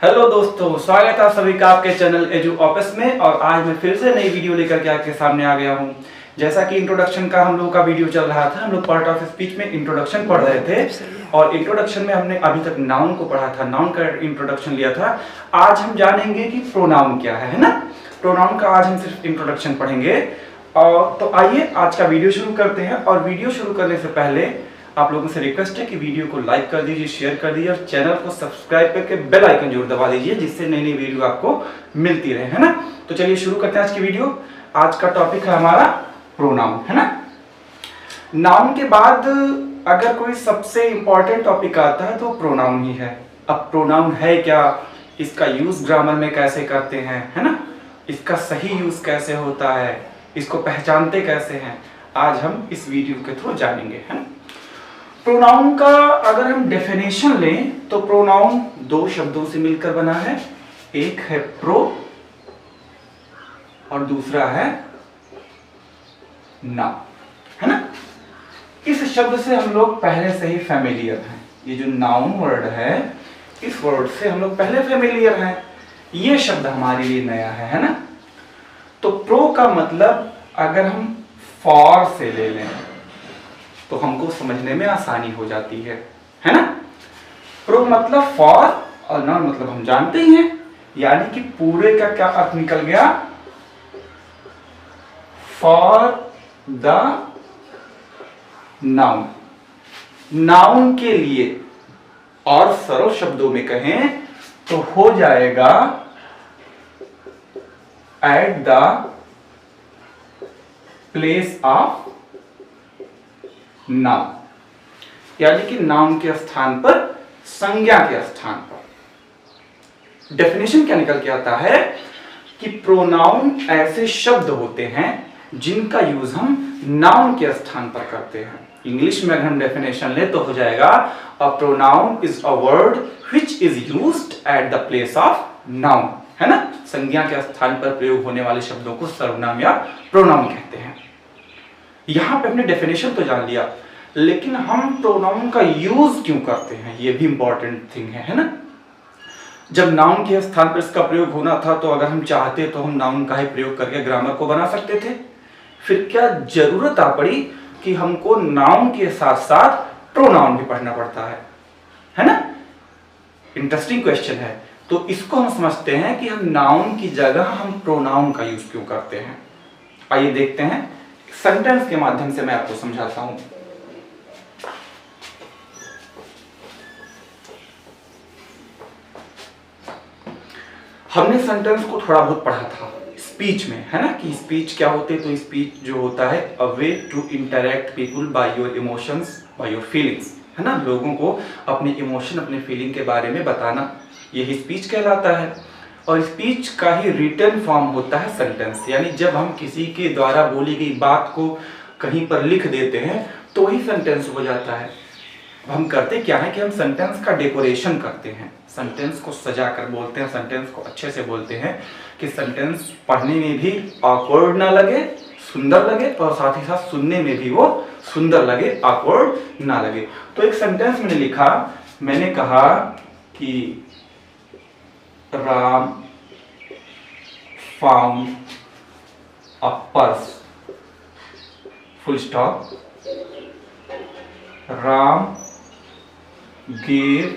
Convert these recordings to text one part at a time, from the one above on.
Hello दोस्तों, स्वागत है आप सभी का आपके चैनल एजू ऑफिस में। और आज मैं फिर से नई वीडियो लेकर के आपके सामने आ गया हूँ। जैसा कि इंट्रोडक्शन का हम लोगों का वीडियो चल रहा था, हम लोग पार्ट ऑफ स्पीच में इंट्रोडक्शन पढ़ रहे थे और इंट्रोडक्शन में हमने अभी तक नाउन को पढ़ा था, नाउन का इंट्रोडक्शन लिया था। आज हम जानेंगे कि प्रोनाउन क्या है ना। प्रोनाउन का आज हम सिर्फ इंट्रोडक्शन पढ़ेंगे। और तो आइए आज का वीडियो शुरू करते हैं। और वीडियो शुरू करने से पहले आप लोगों से रिक्वेस्ट है कि वीडियो को लाइक कर दीजिए, शेयर कर दीजिए और चैनल को सब्सक्राइब करके बेल आइकन जरूर दबा दीजिए, जिससे नई नई वीडियो आपको मिलती रहे, है ना। तो चलिए शुरू करते हैं आज की वीडियो। आज का टॉपिक है हमारा प्रोनाउन, है ना। नाउन के बाद अगर कोई सबसे इंपॉर्टेंट टॉपिक आता है तो प्रोनाउन ही है। अब प्रोनाउन है क्या, इसका यूज ग्रामर में कैसे करते हैं, है ना, इसका सही यूज कैसे होता है, इसको पहचानते कैसे हैं, आज हम इस वीडियो के थ्रू जानेंगे, है ना। प्रोनाउन का अगर हम डेफिनेशन लें तो प्रोनाउन दो शब्दों से मिलकर बना है। एक है प्रो और दूसरा है ना, है ना। इस शब्द से हम लोग पहले से ही फैमिलियर हैं। ये जो नाउन वर्ड है, इस वर्ड से हम लोग पहले फैमिलियर हैं। ये शब्द हमारे लिए नया है ना। तो प्रो का मतलब अगर हम फॉर से ले लें तो हमको समझने में आसानी हो जाती है ना। प्रो मतलब फॉर और नाउन मतलब हम जानते ही हैं, यानी कि पूरे का क्या अर्थ निकल गया, फॉर द नाउन, नाउन के लिए। और सरल शब्दों में कहें तो हो जाएगा eight the place of noun, यानी कि नाउन के स्थान पर, संज्ञा के स्थान पर। डेफिनेशन क्या निकल के आता है कि प्रोनाउन ऐसे शब्द होते हैं जिनका यूज हम नाउन के स्थान पर करते हैं। इंग्लिश में अगर हम डेफिनेशन ले तो हो जाएगा a pronoun is a word which is used at the place of noun, है ना। संज्ञा के स्थान पर प्रयोग होने वाले शब्दों को सर्वनाम या प्रोनाउन कहते हैं। यहां पे हमने डेफिनेशन तो जान लिया, लेकिन हम प्रोनाउन का यूज क्यों करते हैं ये भी इंपॉर्टेंट थिंग है ना। जब नाउन के स्थान पर इसका प्रयोग होना था तो अगर हम चाहते तो हम नाउन का ही प्रयोग करके ग्रामर को बना सकते थे। फिर क्या जरूरत आ पड़ी कि हमको नाउन के साथ साथ प्रोनाउन भी पढ़ना पड़ता है ना। इंटरेस्टिंग क्वेश्चन है। तो इसको हम समझते हैं कि हम नाउन की जगह हम प्रोनाउन का यूज क्यों करते हैं। आइए देखते हैं, सेंटेंस के माध्यम से मैं आपको समझाता हूं। हमने सेंटेंस को थोड़ा बहुत पढ़ा था स्पीच में, है ना, कि स्पीच क्या होते हैं। तो स्पीच जो होता है a way to interact people by your emotions, by your feelings, है ना। लोगों को अपने इमोशन, अपने फीलिंग के बारे में बताना, यही स्पीच कहलाता है। और स्पीच का ही रिटन फॉर्म होता है सेंटेंस, यानी जब हम किसी के द्वारा बोली गई बात को कहीं पर लिख देते हैं तो वही सेंटेंस हो जाता है। हम करते क्या है कि हम सेंटेंस का डेकोरेशन करते हैं, सेंटेंस को सजा कर बोलते हैं, सेंटेंस को अच्छे से बोलते हैं कि सेंटेंस पढ़ने में भी ऑकवर्ड ना लगे, सुंदर लगे, और साथ ही साथ सुनने में भी वो सुंदर लगे, ऑकवर्ड ना लगे। तो एक सेंटेंस मैंने लिखा, मैंने कहा कि Ram found a purse, full stop. Ram gave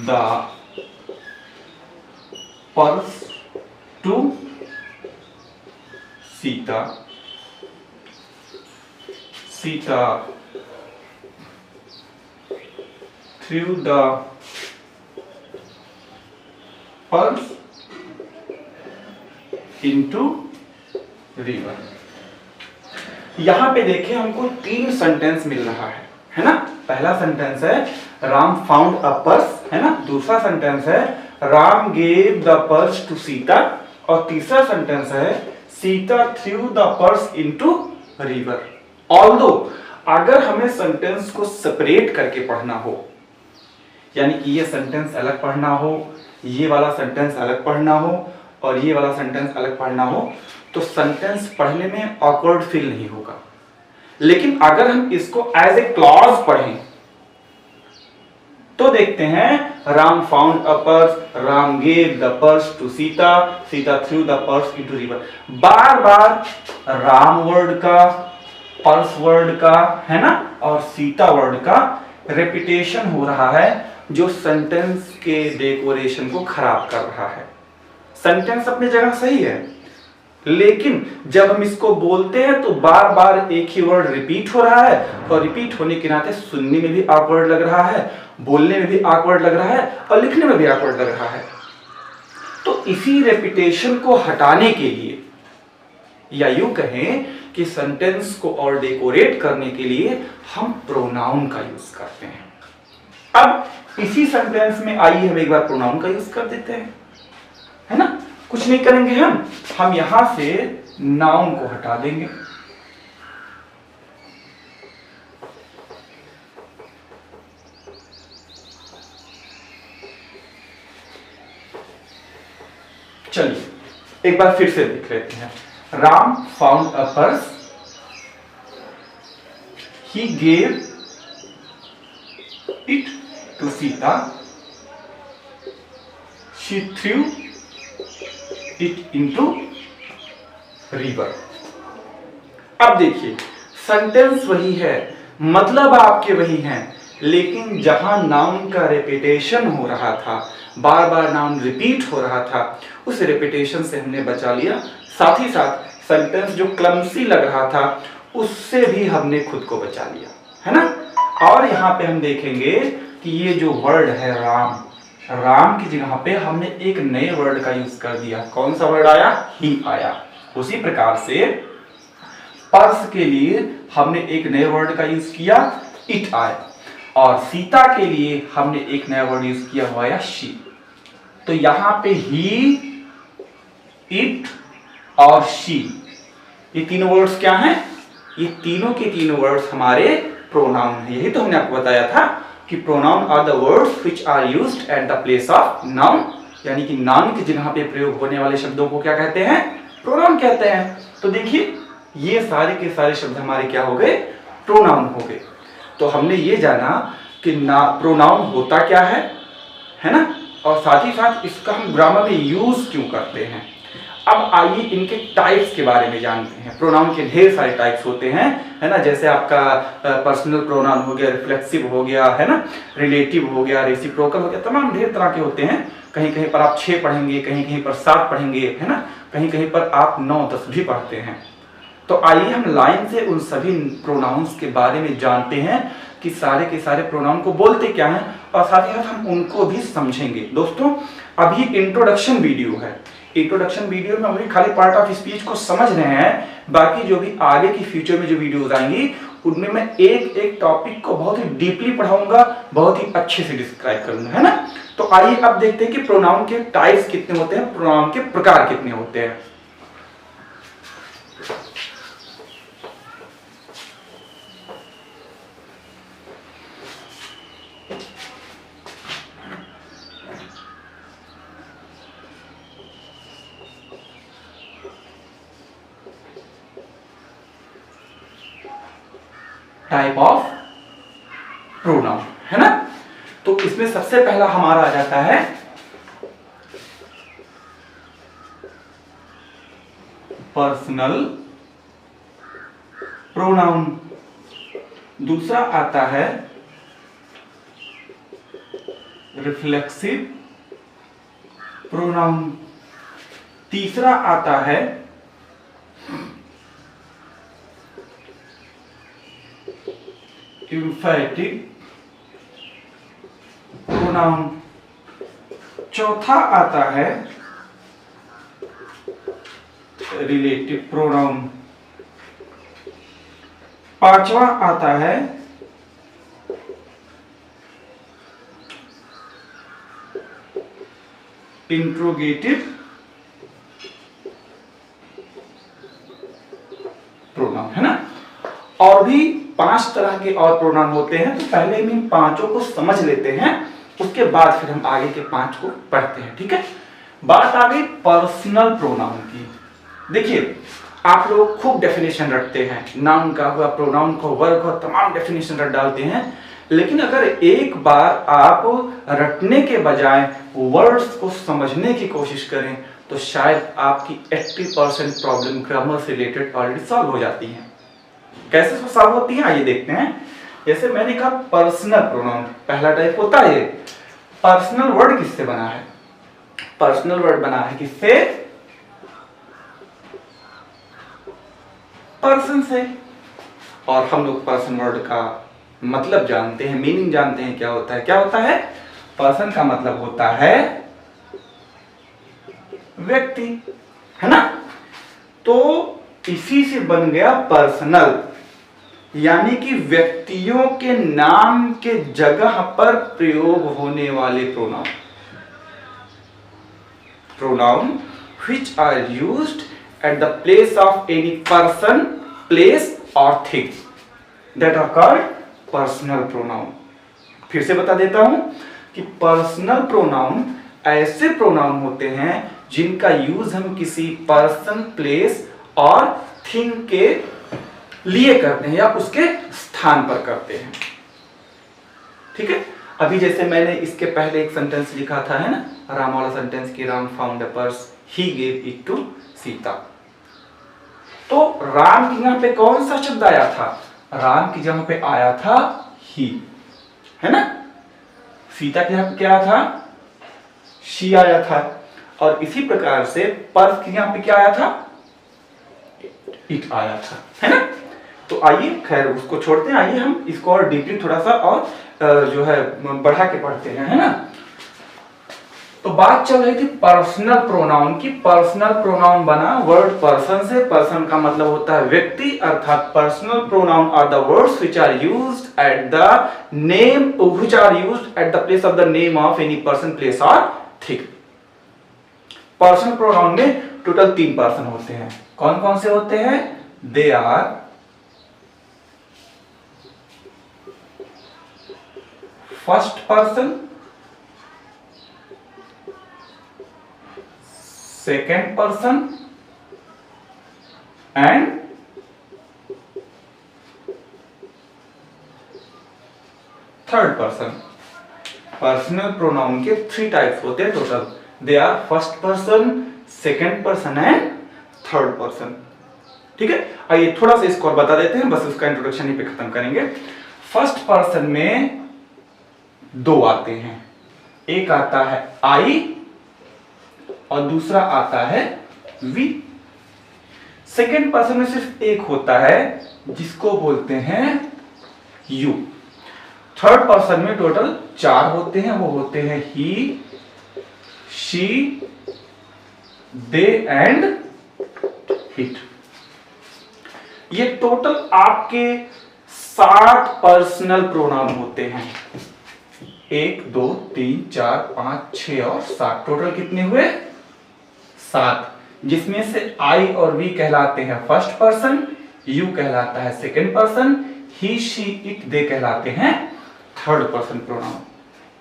the purse to Sita. Sita threw the purse into river. यहां पे देखिए हमको तीन सेंटेंस मिल रहा है ना। पहला सेंटेंस है राम फाउंड अ पर्स, है ना। दूसरा सेंटेंस है Ram gave the purse to Sita, और तीसरा सेंटेंस है Sita threw the purse into river. Although अगर हमें सेंटेंस को सेपरेट करके पढ़ना हो, यानी कि ये सेंटेंस अलग पढ़ना हो, ये वाला सेंटेंस अलग पढ़ना हो और ये वाला सेंटेंस अलग पढ़ना हो, तो सेंटेंस पढ़ने में ऑकवर्ड फील नहीं होगा। लेकिन अगर हम इसको एज ए क्लॉज पढ़ें तो देखते हैं, Ram found a purse, Ram gave the purse to Sita, Sita threw the purse into river. बार बार राम वर्ड का, पर्स वर्ड का, है ना, और सीता वर्ड का रेपिटेशन हो रहा है, जो सेंटेंस के डेकोरेशन को खराब कर रहा है। सेंटेंस अपनी जगह सही है, लेकिन जब हम इसको बोलते हैं तो बार बार एक ही वर्ड रिपीट हो रहा है, और रिपीट होने के नाते सुनने में भी ऑकवर्ड लग रहा है, बोलने में भी ऑकवर्ड लग रहा है, और लिखने में भी ऑकवर्ड लग रहा है। तो इसी रेपिटेशन को हटाने के लिए, या यूं कहें कि सेंटेंस को और डेकोरेट करने के लिए, हम प्रोनाउन का यूज करते हैं। अब इसी सेंटेंस में आइए हम एक बार प्रोनाउन का यूज कर देते हैं, है ना। कुछ नहीं करेंगे, हम यहां से नाउन को हटा देंगे। चलिए एक बार फिर से देख लेते हैं। Ram found a purse, he gave it to Sita, she threw it into river. अब देखिए, सेंटेंस वही है, मतलब आपके वही हैं, लेकिन जहां नाउन का रेपिटेशन हो रहा था, बार बार नाउन रिपीट हो रहा था, उस रेपिटेशन से हमने बचा लिया। साथ ही साथ सेंटेंस जो क्लमसी लग रहा था, उससे भी हमने खुद को बचा लिया, है ना। और यहां पे हम देखेंगे कि ये जो वर्ड है राम, राम की जगह पे हमने एक नए वर्ड का यूज कर दिया। कौन सा वर्ड आया? ही आया। उसी प्रकार से पर्स के लिए हमने एक नए वर्ड का यूज किया, इट आया, और सीता के लिए हमने एक नया वर्ड यूज किया, हुआ या शी। तो यहां पे ही, इट और शी, ये तीनों वर्ड्स क्या हैं? ये तीनों के तीनों वर्ड्स हमारे प्रोनाउन है। यही तो हमने आपको बताया था कि pronoun are the words which are used at the place of noun, यानी कि नाउन की जगह पे प्रयोग होने वाले शब्दों को क्या कहते हैं? प्रोनाउन कहते हैं। तो देखिए, ये सारे के सारे शब्द हमारे क्या हो गए? प्रोनाउन हो गए। तो हमने ये जाना कि प्रोनाउन होता क्या है ना, और साथ ही साथ इसका हम ग्रामर में यूज क्यों करते हैं। अब आइए इनके टाइप्स के बारे में जानते हैं। प्रोनाउन के ढेर सारे टाइप्स होते हैं, है ना। जैसे आपका पर्सनल प्रोनाउन हो गया, रिफ्लेक्सिव हो गया, है ना, रिलेटिव हो गया, रेसिप्रोकल हो गया, तमाम ढेर तरह के होते हैं। कहीं कहीं पर आप 6 पढ़ेंगे, कहीं कहीं पर 7 पढ़ेंगे, है ना, कहीं कहीं पर आप 9-10 भी पढ़ते हैं। तो आइए हम लाइन से उन सभी प्रोनाउंस के बारे में जानते हैं कि सारे के सारे प्रोनाउन को बोलते क्या हैं, और साथ ही साथ हम उनको भी समझेंगे। दोस्तों, अभी इंट्रोडक्शन वीडियो है। इंट्रोडक्शन वीडियो में हम अभी खाली पार्ट ऑफ स्पीच को समझ रहे हैं, बाकी जो भी आगे की फ्यूचर में जो वीडियोस आएंगी, उनमें मैं एक एक टॉपिक को बहुत ही डीपली पढ़ाऊंगा, बहुत ही अच्छे से डिस्क्राइब करूंगा, है ना। तो आइए अब देखते हैं कि प्रोनाउन के टाइप्स कितने होते हैं, प्रोनाउन के प्रकार कितने होते हैं। टाइप ऑफ प्रोनाउन, है ना। तो इसमें सबसे पहला हमारा आ जाता है पर्सनल प्रोनाउन, दूसरा आता है रिफ्लेक्सिव प्रोनाउन, तीसरा आता है एम्फैटिक प्रोनाउन, चौथा आता है रिलेटिव प्रोनाउन, पांचवा आता है इंट्रोगेटिव प्रोनाउन, है ना। और भी 5 तरह के और प्रोनाउन होते हैं, तो पहले हम इन 5 को समझ लेते हैं, उसके बाद फिर हम आगे के 5 को पढ़ते हैं, ठीक है। बात आ गई पर्सनल प्रोनाउन की। देखिए, आप लोग खूब डेफिनेशन रटते हैं, नाउन का हुआ, प्रोनाउन को, वर्ब को, तमाम डेफिनेशन रट डालते हैं, लेकिन अगर एक बार आप रटने के बजाय वर्ड्स को समझने की कोशिश करें तो शायद आपकी 80% प्रॉब्लम ग्रामर से रिलेटेड ऑलरेडी सॉल्व हो जाती हैं। कैसे सॉल्व होती है आइए देखते हैं। जैसे मैंने कहा पर्सनल प्रोनाउन पहला टाइप होता है। पर्सनल वर्ड किससे बना है? पर्सनल वर्ड बना है किससे? पर्सन से। और हम लोग पर्सन वर्ड का मतलब जानते हैं, मीनिंग जानते हैं क्या होता है। क्या होता है? पर्सन का मतलब होता है व्यक्ति, है ना। तो इसी से बन गया पर्सनल, यानी कि व्यक्तियों के नाम के जगह पर प्रयोग होने वाले pronoun. Pronoun which are used at the place of any person, place or thing that are called personal pronoun। फिर से बता देता हूं कि पर्सनल प्रोनाउन ऐसे प्रोनाउन होते हैं जिनका यूज हम किसी पर्सन, प्लेस और थिंग के लिए करते हैं या उसके स्थान पर करते हैं। ठीक है। अभी जैसे मैंने इसके पहले एक सेंटेंस लिखा था, है ना, राम वाला सेंटेंस कि Ram found a purse, he gave it to Sita. तो राम की यहां पे कौन सा शब्द आया था? राम की जगह पे आया था ही, है ना। सीता के यहां पे क्या था? शी आया था। और इसी प्रकार से पर्स के यहां पे क्या आया था? इट आया था, है ना। तो आइए खैर उसको छोड़ते हैं, आइए हम इसको और डीपली थोड़ा सा और जो है बढ़ा के पढ़ते हैं, है ना। तो बात चल रही थी पर्सनल प्रोनाउन की। पर्सनल प्रोनाउन बना वर्ड पर्सन से। पर्सन का मतलब होता है व्यक्ति, अर्थात personal pronoun are the words which are used at the name, which are used at the place of the name of any person, place और थिंग। पर्सनल प्रोनाउन में टोटल 3 पर्सन होते हैं। कौन कौन से होते हैं? They are first person, second person and third person. Personal pronoun के 3 टाइप्स होते हैं total. They are first person, second person and third person. ठीक है। आइए थोड़ा सा इसको और बता देते हैं, बस उसका इंट्रोडक्शन ही पे खत्म करेंगे। फर्स्ट पर्सन में 2 आते हैं। एक आता है आई और दूसरा आता है वी। सेकेंड पर्सन में सिर्फ एक होता है जिसको बोलते हैं यू। थर्ड पर्सन में टोटल 4 होते हैं, वो होते हैं ही, शी, दे एंड इट। ये टोटल आपके 60 पर्सनल प्रोनाउन होते हैं। 1 2 3 4 5 6 और 7। टोटल कितने हुए? 7, जिसमें से आई और वी कहलाते हैं फर्स्ट पर्सन, यू कहलाता है second person, he, she, it, they कहलाते हैं थर्ड पर्सन प्रोनाउन,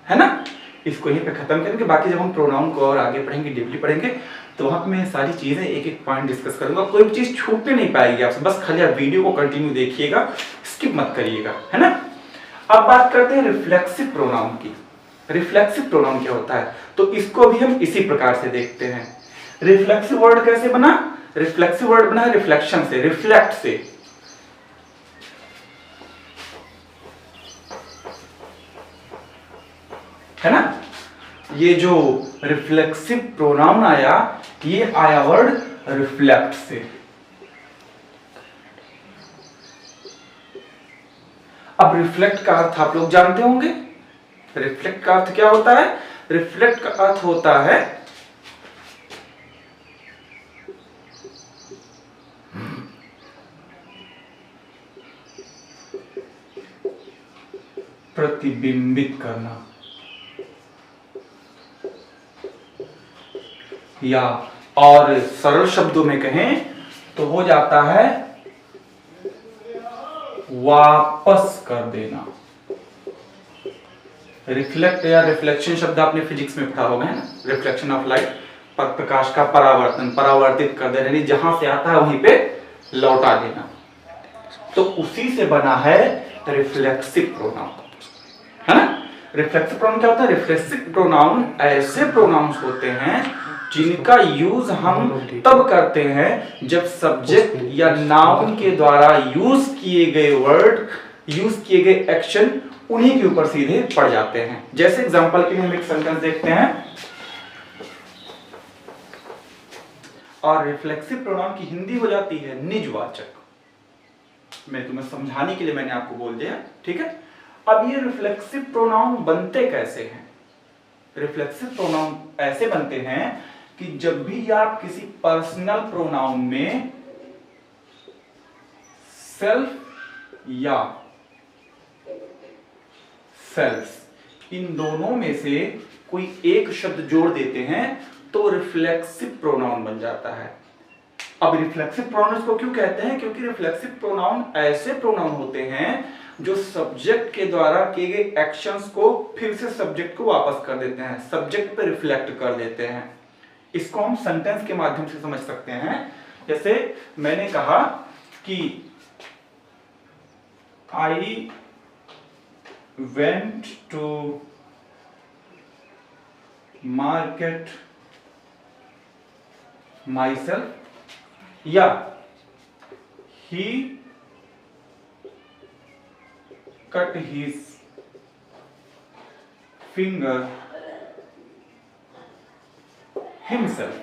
है ना। इसको यहीं पे खत्म करेंगे। बाकी जब हम प्रोनाउन को और आगे पढ़ेंगे, डीपली पढ़ेंगे, तो वहां पे मैं सारी चीजें एक एक पॉइंट डिस्कस करूंगा। कोई भी चीज छूटने नहीं पाएगी आपसे, बस खाली आप वीडियो को कंटिन्यू देखिएगा, स्किप मत करिएगा, है ना। अब बात करते हैं रिफ्लेक्सिव प्रोनाउन की। रिफ्लेक्सिव प्रोनाउन क्या होता है? तो इसको भी हम इसी प्रकार से देखते हैं। रिफ्लेक्सिव वर्ड कैसे बना? रिफ्लेक्सिव वर्ड बना रिफ्लेक्शन से, रिफ्लेक्ट से। है ना। ये जो रिफ्लेक्सिव प्रोनाउन आया, ये आया वर्ड रिफ्लेक्ट से। अब रिफ्लेक्ट का अर्थ आप लोग जानते होंगे। रिफ्लेक्ट का अर्थ क्या होता है? रिफ्लेक्ट का अर्थ होता है प्रतिबिंबित करना, या और सरल शब्दों में कहें तो हो जाता है वापस कर देना। रिफ्लेक्ट या रिफ्लेक्शन शब्द आपने फिजिक्स में पढ़ा होगा, है ना। रिफ्लेक्शन ऑफ लाइट, प्रकाश का परावर्तन, परावर्तित कर देना, यानी जहां से आता है वहीं पे लौटा देना। तो उसी से बना है रिफ्लेक्सिव प्रोनाउन। है ना। रिफ्लेक्सिव प्रोनाउन क्या होता है? रिफ्लेक्सिव प्रोनाउन ऐसे प्रोनाउंस होते हैं जिनका यूज हम तब करते हैं जब सब्जेक्ट या नाउन के द्वारा यूज किए गए वर्ड, यूज किए गए एक्शन उन्हीं के ऊपर सीधे पड़ जाते हैं। जैसे एग्जांपल के लिए हम एक सेंटेंस देखते हैं, और रिफ्लेक्सिव प्रोनाउन की हिंदी हो जाती है निजवाचक। मैं तुम्हें समझाने के लिए मैंने आपको बोल दिया, ठीक है। अब ये रिफ्लेक्सिव प्रोनाउन बनते कैसे हैं? रिफ्लेक्सिव प्रोनाउन ऐसे बनते हैं कि जब भी आप किसी पर्सनल प्रोनाउन में सेल्फ या सेल्फ इन दोनों में से कोई एक शब्द जोड़ देते हैं तो रिफ्लेक्सिव प्रोनाउन बन जाता है। अब रिफ्लेक्सिव प्रोनाउन को क्यों कहते हैं? क्योंकि रिफ्लेक्सिव प्रोनाउन ऐसे प्रोनाउन होते हैं जो सब्जेक्ट के द्वारा किए गए एक्शंस को फिर से सब्जेक्ट को वापस कर देते हैं, सब्जेक्ट पे रिफ्लेक्ट कर देते हैं। इसको हम सेंटेंस के माध्यम से समझ सकते हैं। जैसे मैंने कहा कि I went to market myself, या he cut his finger himself।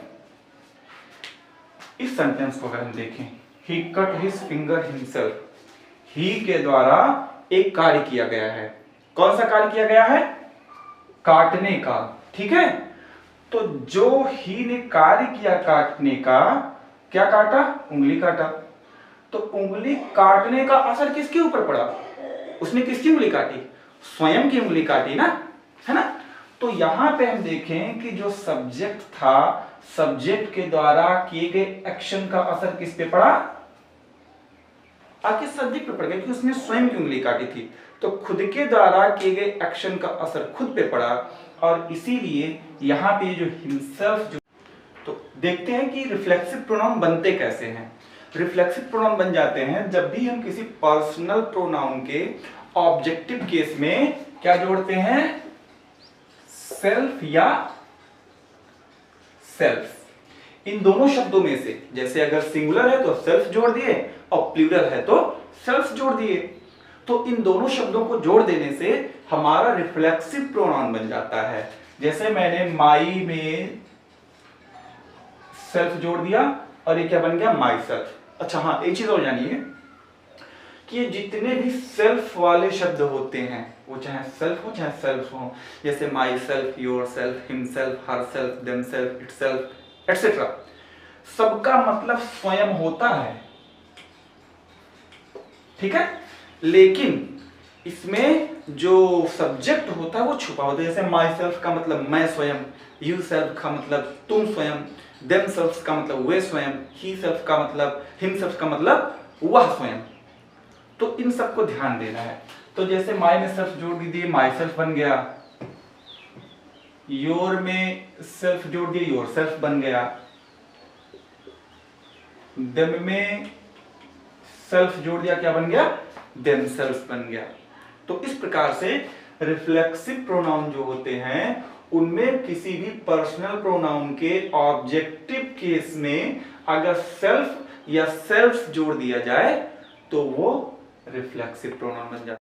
इस सेंटेंस को अगर हम देखें, he cut his finger himself, he के द्वारा एक कार्य किया गया है। कौन सा कार्य किया गया है? काटने का, ठीक है। तो जो ही ने कार्य किया काटने का, क्या काटा? उंगली काटा। तो उंगली काटने का असर किसके ऊपर पड़ा? उसने किसकी उंगली काटी? स्वयं की उंगली काटी ना, है ना। तो यहां पे हम देखें कि जो सब्जेक्ट था, सब्जेक्ट के द्वारा किए गए एक्शन का असर किस पे पड़ा? आके सब्जेक्ट पे पड़ गया, क्योंकि उसने स्वयं की उंगली काटी थी। तो खुद के द्वारा किए गए एक्शन का असर खुद पे पड़ा, और इसीलिए यहां पे जो हिमसेल्फ, जो तो देखते हैं कि रिफ्लेक्सिव प्रोनाउन बनते कैसे हैं। रिफ्लेक्सिव प्रोनाउन बन जाते हैं जब भी हम किसी पर्सनल प्रोनाउन के ऑब्जेक्टिव केस में क्या जोड़ते हैं? सेल्फ या सेल्फ। इन दोनों शब्दों में से, जैसे अगर सिंगुलर है तो सेल्फ जोड़ दिए और प्लूरल है तो सेल्फ जोड़ दिए। तो इन दोनों शब्दों को जोड़ देने से हमारा रिफ्लेक्सिव प्रोनाउन बन जाता है। जैसे मैंने माई में सेल्फ जोड़ दिया और ये क्या बन गया? My self. अच्छा हाँ, एक चीज और जानिए कि ये जितने भी सेल्फ वाले शब्द होते हैं, वो चाहे सेल्फ हो चाहे सेल्फ हो, जैसे my self, your self, him self, her self, them self, it self etcetera, सबका मतलब स्वयं होता है, ठीक है। लेकिन इसमें जो सब्जेक्ट होता है वो छुपा होता है। जैसे माई सेल्फ का मतलब मैं स्वयं, यू सेल्फ का मतलब तुम स्वयं, देम सेल्फ का मतलब वे स्वयं, ही सेल्फ का मतलब, हिम सेल्फ का मतलब वह स्वयं। तो इन सबको ध्यान देना है। तो जैसे माई में सेल्फ जोड़ दीजिए, माई सेल्फ बन गया। योर में सेल्फ जोड़ दिए, योर सेल्फ बन गया। देम में सेल्फ जोड़ दिया, क्या बन गया? देम सेल्फ बन गया। तो इस प्रकार से रिफ्लेक्सिव प्रोनाउन जो होते हैं उनमें किसी भी पर्सनल प्रोनाउन के ऑब्जेक्टिव केस में अगर सेल्फ या सेल्फ जोड़ दिया जाए तो वो रिफ्लेक्सिव प्रोनाउन बन जाता है।